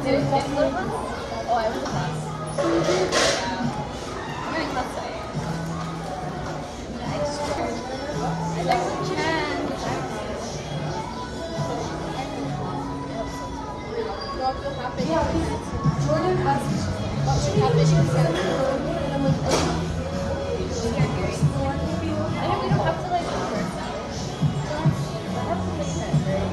Oh, I was a bus. Yeah. I'm really outside. Nice. There's a chance. What will happen? Jordan asked what should happen if you said and I'm like, oh. I know we don't have to like first. I have to make that very.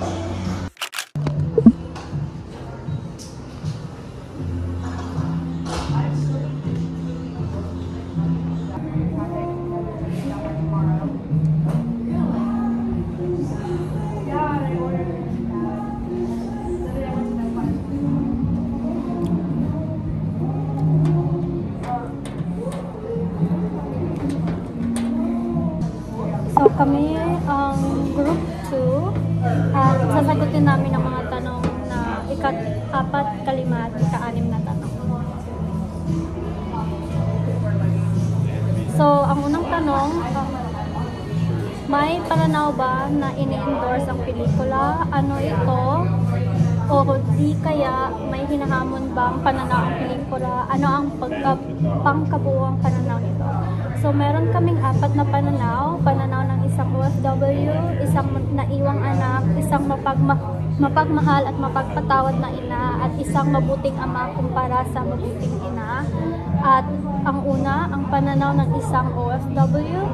So kami ang group 2 at sasagutin namin ang mga tanong na ika-4, ika-5 at ika-6 na tanong. So ang unang tanong, may pananaw ba na ini-endorse ang pelikula? Ano ito? O di kaya may hinahamon bang pananaw ang pelikula? Ano ang pangkabuuang pananaw nito? So meron kaming 4 na pananaw. Pananaw ng isang OFW, isang naiwang anak, isang mapagmahal at mapagpatawad na ina, at isang mabuting ama kumpara sa mabuting ina. At ang una, ang pananaw ng isang OFW.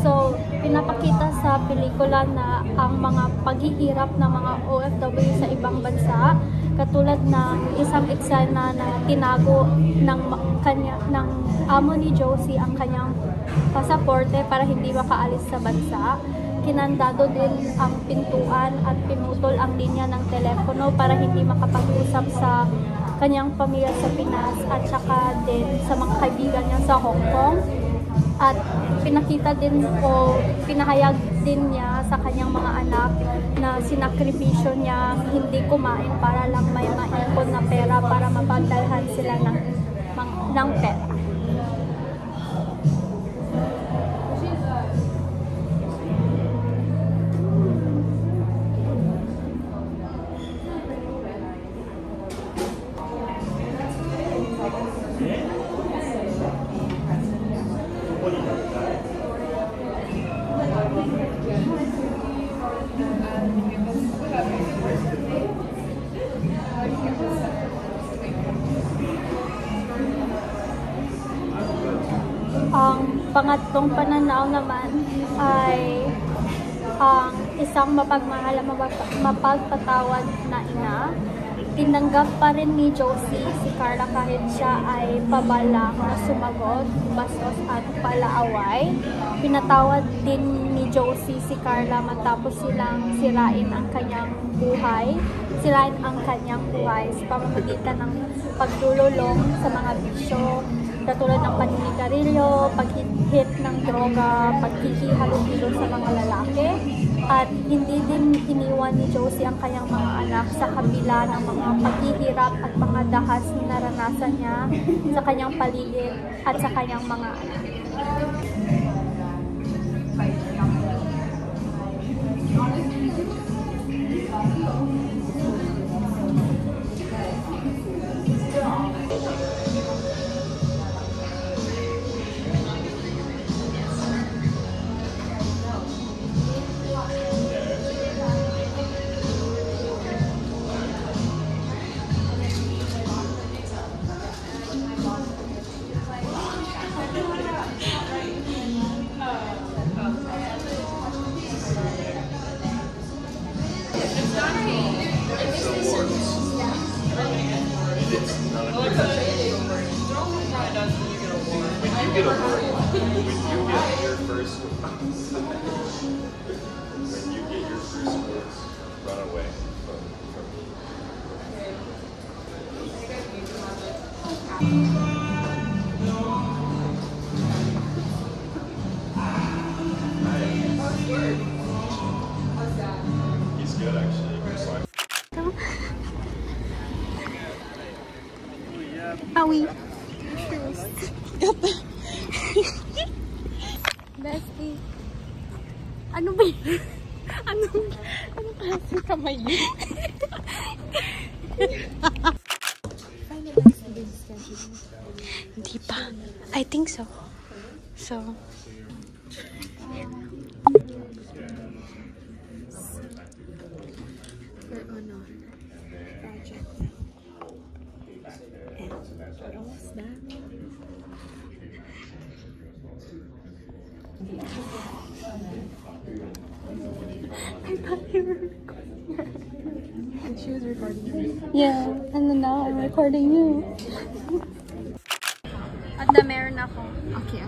So, pinapakita sa pelikula na ang mga paghihirap ng mga OFW sa ibang bansa, katulad ng isang eksena na tinago ng amo ni Josie ang kanyang pasaporte para hindi makaalis sa bansa. Kinandado din ang pintuan at pinutol ang linya ng telepono para hindi makapag-usap sa kanyang pamilya sa Pinas at saka din sa mga kaibigan niya sa Hong Kong. At pinakita din o pinahayag din niya sa kanyang mga anak na sinakripisyo niya hindi kumain para lang may maipon na pera para mapagdalhan sila ng pera. Ang pangatlong pananaw naman ay ang isang mapagmahal at mapagpatawad na ina. Tinanggap pa rin ni Josie si Carla kahit siya ay pabalang na sumagot, bastos at palaaway. Pinatawad din ni Josie si Carla matapos silang sirain ang kanyang buhay sa pamamagitan ng pagdululong sa mga bisyo, katulad ng paninigarilyo, paghihit ng droga, pagkikihalo-hilo sa mga lalaki, at hindi din iniwan ni Josie ang kanyang mga anak sa kabila ng mga paghihirap at mga dahas na naranasan niya sa kanyang paligid at sa kanyang mga anak. Get a word. When you get your first words, run away from me. He's good actually. Awi. Bestie. Ano ba yun? Anong klase kamay yun? So. We're on our project now. And we're almost done. I thought you were recording. And she was recording me. Yeah, and then now I'm recording you. At na meron ako. Okay.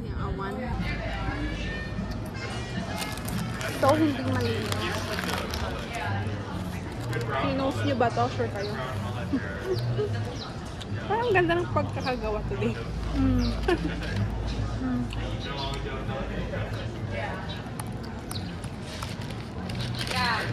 Yeah, one. So, hindi malinaw. Pinos niyo ba to? Sure kayo. Parang ganda ng pagkakagawa today. Yeah,